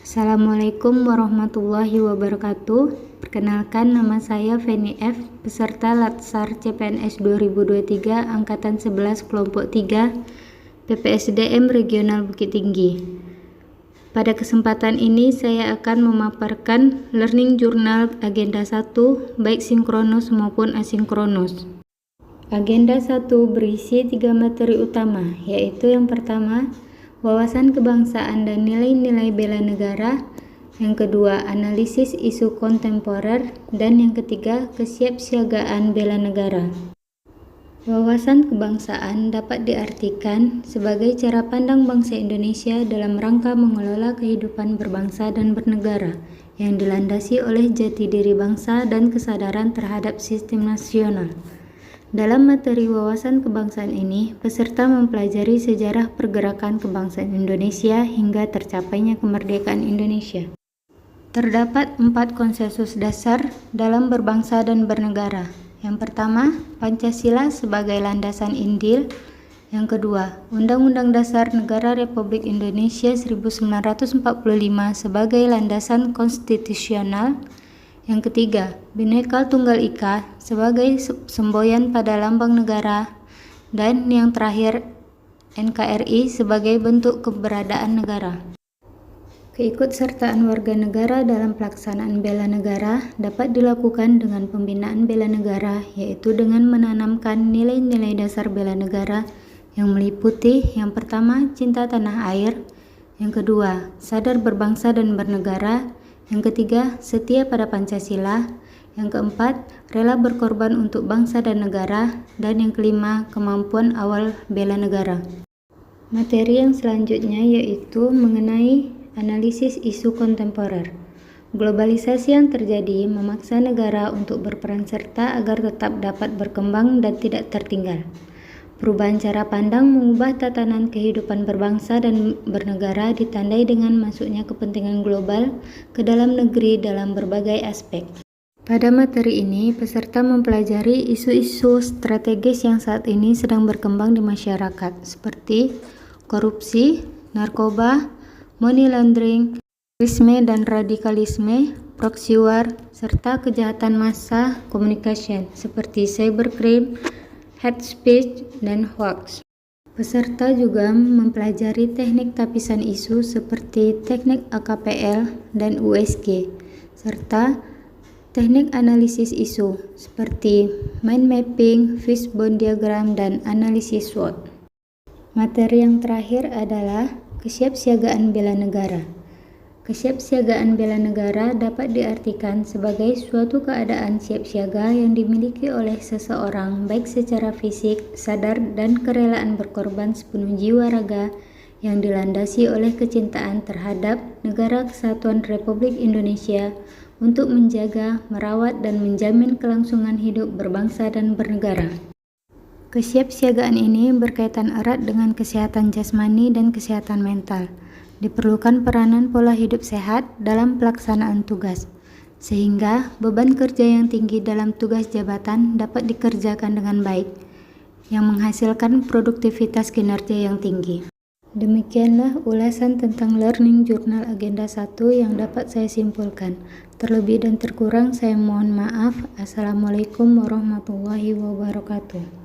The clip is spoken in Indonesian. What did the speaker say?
Assalamualaikum warahmatullahi wabarakatuh. Perkenalkan, nama saya Feni F, peserta Latsar CPNS 2023 Angkatan 11 Kelompok 3 PPSDM Regional Bukit Tinggi. Pada kesempatan ini saya akan memaparkan Learning Journal Agenda 1 baik sinkronus maupun asinkronus. Agenda 1 berisi 3 materi utama, yaitu yang pertama, wawasan kebangsaan dan nilai-nilai bela negara, yang kedua, analisis isu kontemporer, dan yang ketiga, kesiapsiagaan bela negara. Wawasan kebangsaan dapat diartikan sebagai cara pandang bangsa Indonesia dalam rangka mengelola kehidupan berbangsa dan bernegara, yang dilandasi oleh jati diri bangsa dan kesadaran terhadap sistem nasional. Dalam materi wawasan kebangsaan ini, peserta mempelajari sejarah pergerakan kebangsaan Indonesia hingga tercapainya kemerdekaan Indonesia. Terdapat 4 konsensus dasar dalam berbangsa dan bernegara. Yang pertama, Pancasila sebagai landasan Injil. Yang kedua, Undang-Undang Dasar Negara Republik Indonesia 1945 sebagai landasan konstitusional. Yang ketiga, Bhinneka Tunggal Ika sebagai semboyan pada lambang negara, dan yang terakhir, NKRI sebagai bentuk keberadaan negara. Keikutsertaan warga negara dalam pelaksanaan bela negara dapat dilakukan dengan pembinaan bela negara, yaitu dengan menanamkan nilai-nilai dasar bela negara yang meliputi yang pertama, cinta tanah air, yang kedua, sadar berbangsa dan bernegara, yang ketiga, setia pada Pancasila, yang keempat, rela berkorban untuk bangsa dan negara, dan yang kelima, kemampuan awal bela negara. Materi yang selanjutnya yaitu mengenai analisis isu kontemporer. Globalisasi yang terjadi memaksa negara untuk berperan serta agar tetap dapat berkembang dan tidak tertinggal. Perubahan cara pandang mengubah tatanan kehidupan berbangsa dan bernegara ditandai dengan masuknya kepentingan global ke dalam negeri dalam berbagai aspek. Pada materi ini, peserta mempelajari isu-isu strategis yang saat ini sedang berkembang di masyarakat, seperti korupsi, narkoba, money laundering, terorisme dan radikalisme, proxy war, serta kejahatan massa communication, seperti cybercrime, hate speech, dan hoax. Peserta juga mempelajari teknik tapisan isu seperti teknik AKPL dan USG, serta teknik analisis isu seperti mind mapping, fishbone diagram, dan analisis SWOT. Materi yang terakhir adalah kesiapsiagaan bela negara. Kesiapsiagaan bela negara dapat diartikan sebagai suatu keadaan siap siaga yang dimiliki oleh seseorang baik secara fisik, sadar, dan kerelaan berkorban sepenuh jiwa raga yang dilandasi oleh kecintaan terhadap Negara Kesatuan Republik Indonesia untuk menjaga, merawat, dan menjamin kelangsungan hidup berbangsa dan bernegara. Kesiapsiagaan ini berkaitan erat dengan kesehatan jasmani dan kesehatan mental. Diperlukan peranan pola hidup sehat dalam pelaksanaan tugas, sehingga beban kerja yang tinggi dalam tugas jabatan dapat dikerjakan dengan baik, yang menghasilkan produktivitas kinerja yang tinggi. Demikianlah ulasan tentang Learning Journal Agenda 1 yang dapat saya simpulkan. Terlebih dan terkurang saya mohon maaf. Assalamualaikum warahmatullahi wabarakatuh.